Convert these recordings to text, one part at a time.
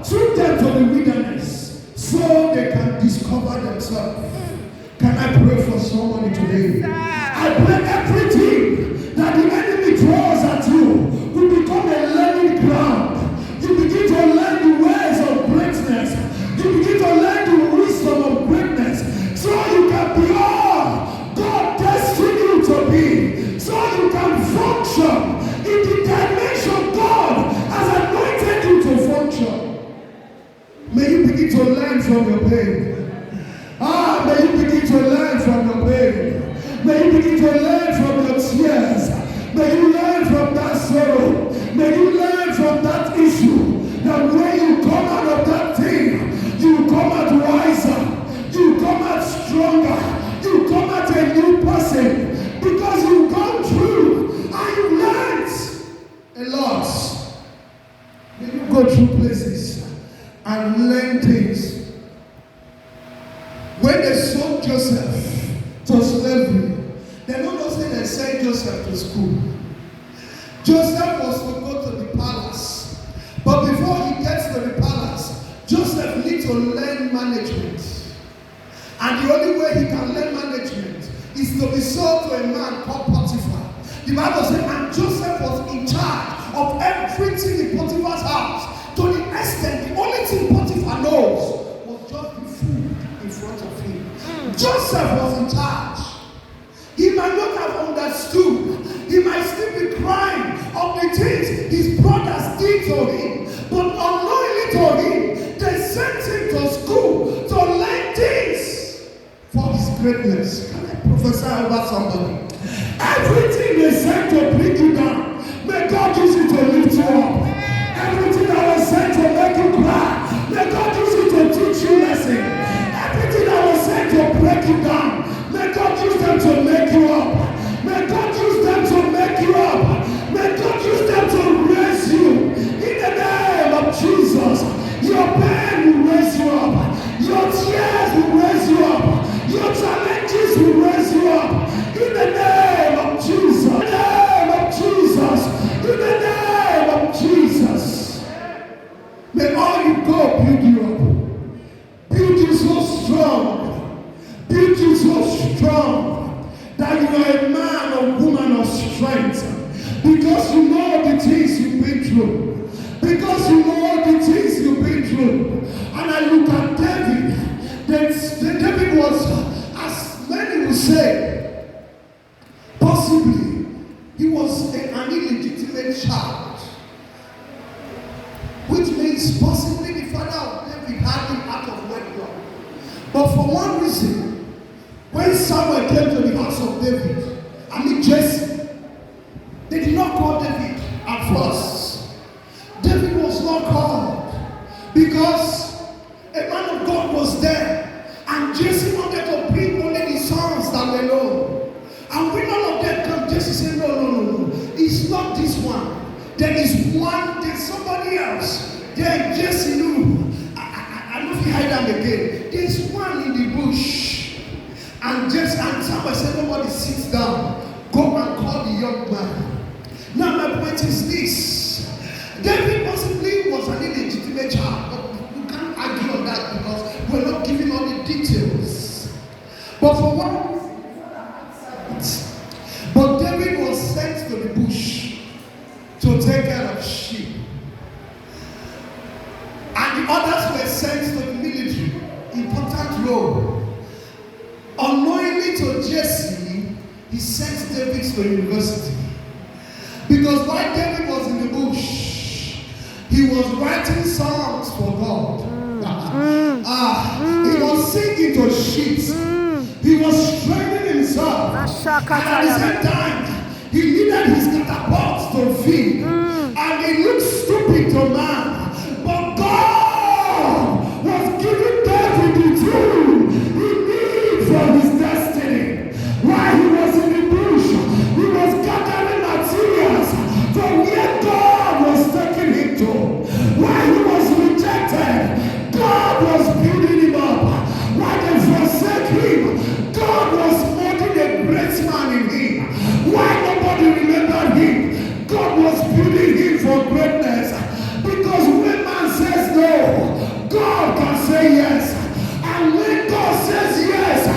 took them to the wilderness so they can discover themselves. Can I pray for somebody today? I pray everything that the enemy throws at you will become a learning ground. You begin to learn the ways of greatness. You begin to learn the wisdom of greatness, so you can be all God destined you to be, so you can function in the dimension God has anointed you to function. May you begin to learn from your pain. May you begin to learn from your pain. May you begin to learn from your tears. May you learn from that sorrow. May you learn from that issue. That when you come out of that thing, you come out wiser. You come out stronger. You come out a new person. Because you've gone through and you learned a lot. May you go through places and learn things. When they sold Joseph to slavery, they don't say they sent Joseph to school. Joseph was to go to the palace. But before he gets to the palace, Joseph needs to learn management. And the only way he can learn management is to be sold to a man called Potiphar. The Bible says, and Joseph was in charge of everything in Potiphar's house. To the extent, the only thing Potiphar knows was just the food in front of him. Joseph was in charge. He might not have understood. He might still be crying of the things his brothers did to him. But unknowingly to him, they sent him to school to learn things for his greatness. Can I prophesy over somebody? Everything they sent to bring you down, may God use it to lift you up. Everything that was sent to make you cry, may God use it to teach you lesson. Everything that was sent to break you down, may God use them to make you up. May God use them to make you up. May God use them to raise you. In the name of Jesus, your pain will raise you up. Your tears will raise you up. Your challenges will raise you up. In the name of Jesus. In the name of Jesus. In the name of Jesus. May all you go build you up. Build you so strong. Build you so strong that you are a man or woman of strength. Because you know the things you've been through. Because you know the things you've been through. And I look at David. David was, as many will say, possibly he was an illegitimate child. Which means possibly the father of David had him out of wedlock. But for one reason, when Samuel came to the house of David, Jesse, they did not call David at first. David was not called because a man of God was there. And Jesse wanted to bring only the sons that were known. And when all of them come, Jesse said, no. It's not this one. There is one, there's somebody else. Then Jesse knew. I know if he hide them again. There's one in the bush. And Samuel said, nobody sits down. Go and call the young man. Now my point is this. David possibly was an illegitimate child. But we can't argue on that because we're not giving all the details. But for one reason, but David was sent to the bush to take care of sheep. And the others were sent to the military. Important role. Unknowingly to Jesse, he sent David to university. Because while David was in the bush, he was writing songs for God. He was singing to sheep. He was training himself. And at the same time, he needed his catapult to feed. And he looked stupid to man. But God was giving David the tool he needed for his destiny. While he was in the bush, he was gathering materials from where God was taking him to. While he was rejected, God was building him up. While they forsake him, God was making a great man in him. Why nobody remembered him? God was building him for greatness. no, God can say yes. And when God says yes,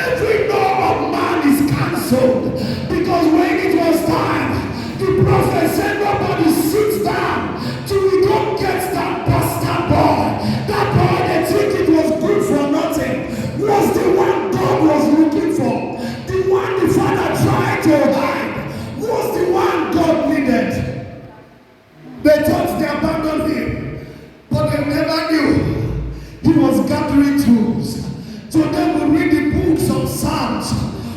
every no of man is cancelled. Because when it was time, the prophet said nobody sits down till we don't get that bastard boy. That boy they think it was good for nothing was the one God was looking for. The one the father tried to hide was the one God needed. They thought they abandoned him, but they never knew he was gathering tools. So they would read the books of Psalms,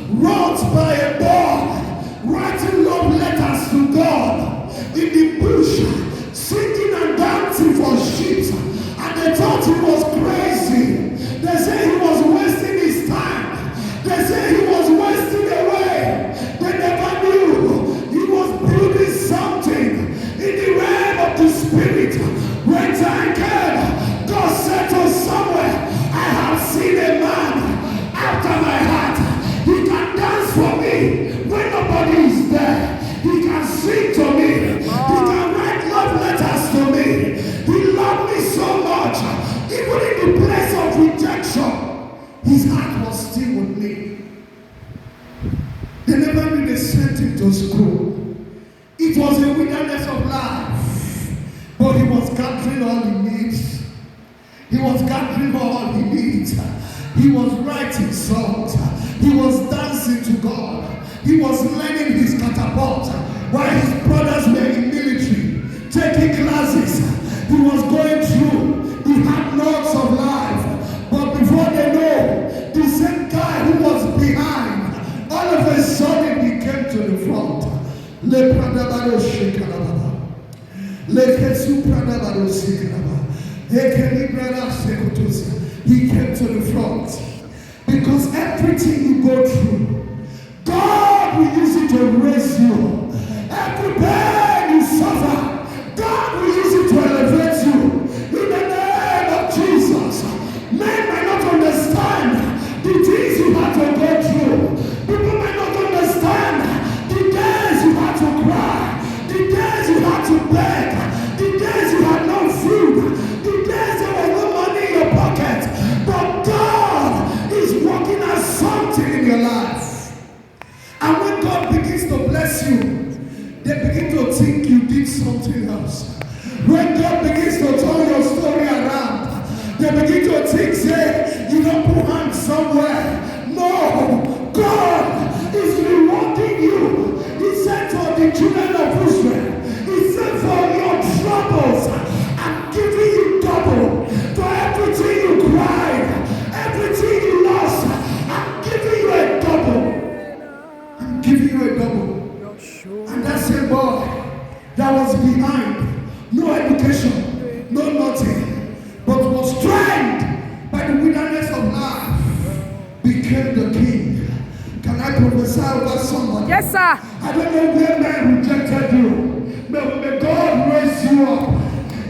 wrote by a boy, writing love letters to God in the bush, singing and dancing for sheep. And they thought he was crazy. They say he was wasting his time. They say he was wasting away. They never knew he was building something in the realm of the spirit. When time came, God said to somewhere, I have seen a man after my heart. He can dance for me when nobody is there. He can sing to me. He can write love letters to me. He loved me so much. Even in the place of rejection, his heart was still with me. They never knew they sent him to school. It was a wilderness of life. But he was gathering all he needs. He was gathering all he needs. He was writing songs. He was dancing to God. He was learning his catapult while his brothers were in military, taking classes. He was going through the hard knocks of life. But before they know, the same guy who was behind, all of a sudden he came to the front. He came to the front. Because everything you go through, God will use it to raise you. Every pain you suffer, God will use it to elevate you. In the name of Jesus. Men might not understand the things you had to go through. People might not understand the days you had to cry, the days you had to beg, the days you had no food, the days there was no money in your pocket. But God is working out something in your life. And when God begins to bless you, they begin to think you did something else. When God begins to turn your story around, they begin to think, say, you don't put hands somewhere. No, God is rewarding you. He said to the children of Israel, he said, for your troubles, I'm giving you double. For everything you cried, everything you lost, I'm giving you a double. I'm giving you a double. And that same boy that was behind, no education, no nothing, but was trained by the wilderness of life, became the king. Can I prophesy over somebody? Yes, sir. I don't know where men rejected you. May God raise you up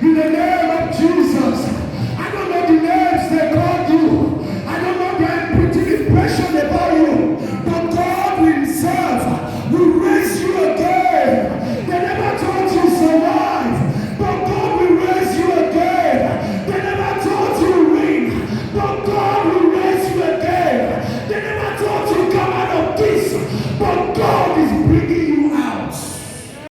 in the name